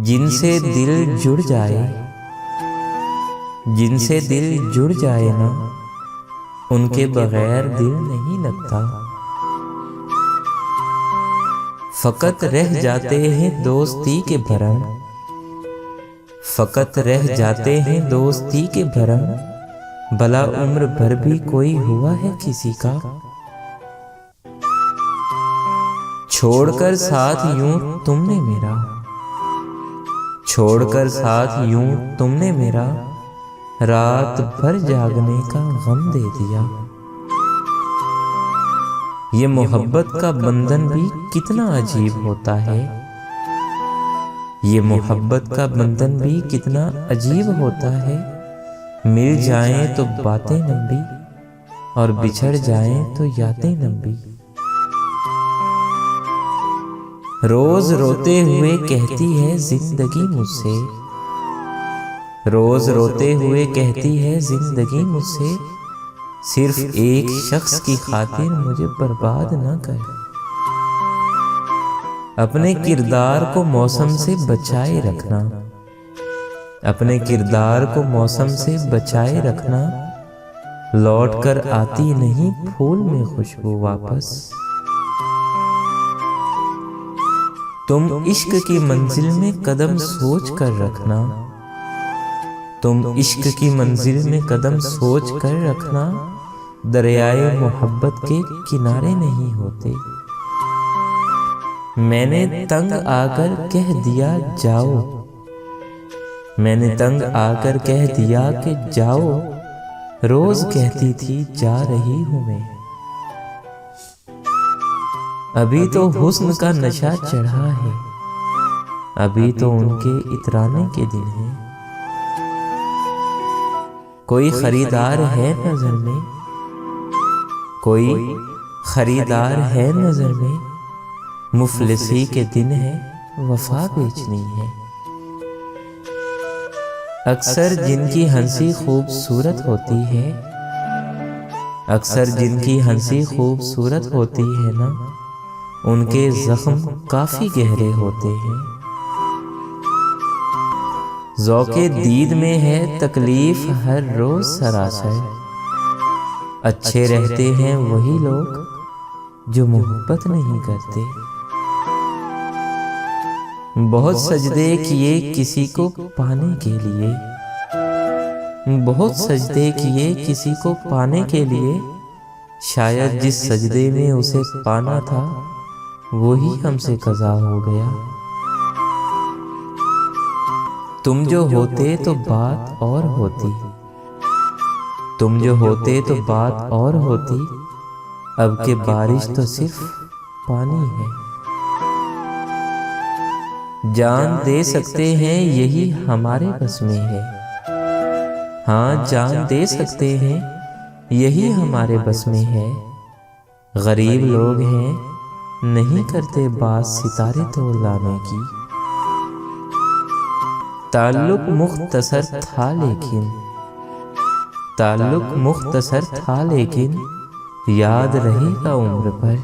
जिनसे दिल जुड़ जाए, जिनसे दिल जुड़ जाए ना, उनके बगैर दिल नहीं लगता। फकत रह जाते हैं दोस्ती के भरम, फकत रह जाते हैं दोस्ती के भरम। भला उम्र भर भी कोई हुआ है किसी का। छोड़कर साथ यूं तुमने मेरा, छोड़कर साथ यूं तुमने मेरा, रात भर जागने का गम दे दिया। ये मोहब्बत का बंधन भी कितना अजीब होता है, ये मोहब्बत का बंधन भी कितना अजीब होता है। मिल जाएं तो बातें लंबी और बिछड़ जाएं तो यादें लंबी। रोज रोते हुए कहती है जिंदगी मुझसे, रोज रोते हुए कहती है जिंदगी मुझसे, सिर्फ एक शख्स की खातिर मुझे बर्बाद न कर। अपने किरदार को मौसम से बचाए रखना, अपने किरदार को मौसम से बचाए रखना। लौट कर आती नहीं फूल में खुशबू वापस। तुम इश्क की मंजिल में कदम सोच कर रखना, तुम इश्क की मंजिल में कदम सोच कर रखना। दरियाए मोहब्बत के किनारे नहीं होते। मैंने तंग आकर कह दिया जाओ, मैंने तंग आकर कह दिया कि जाओ। रोज कहती थी जा रही हूं मैं। अभी तो हुस्न का नशा चढ़ा है, अभी तो उनके इतराने के दिन हैं। कोई खरीदार है नजर में, कोई खरीदार है नजर में। मुफलिसी के दिन है वफा बेचनी है। अक्सर जिनकी हंसी खूबसूरत होती है, अक्सर जिनकी हंसी खूबसूरत होती है ना, उनके जख्म काफी गहरे होते हैं। ज़ौक़े दीद में है तकलीफ हर रोज सरासर। अच्छे रहते हैं वही लोग जो मोहब्बत नहीं करते। बहुत सजदे किए किसी को पाने के लिए, बहुत सजदे किए किसी को पाने के लिए। शायद जिस सजदे में उसे पाना था वही हमसे कज़ा हो गया। तुम जो होते तो बात और होती, तुम जो होते तो बात और होती। अब के बारिश तो सिर्फ पानी है। जान दे सकते हैं यही हमारे बस में है, हाँ जान दे सकते हैं यही हमारे बस में है। गरीब लोग हैं नहीं करते बात सितारे तोड़ लाने की। ताल्लुक मुख्तसर था लेकिन, ताल्लुक मुख्तसर था लेकिन याद रहेगा उम्र भर।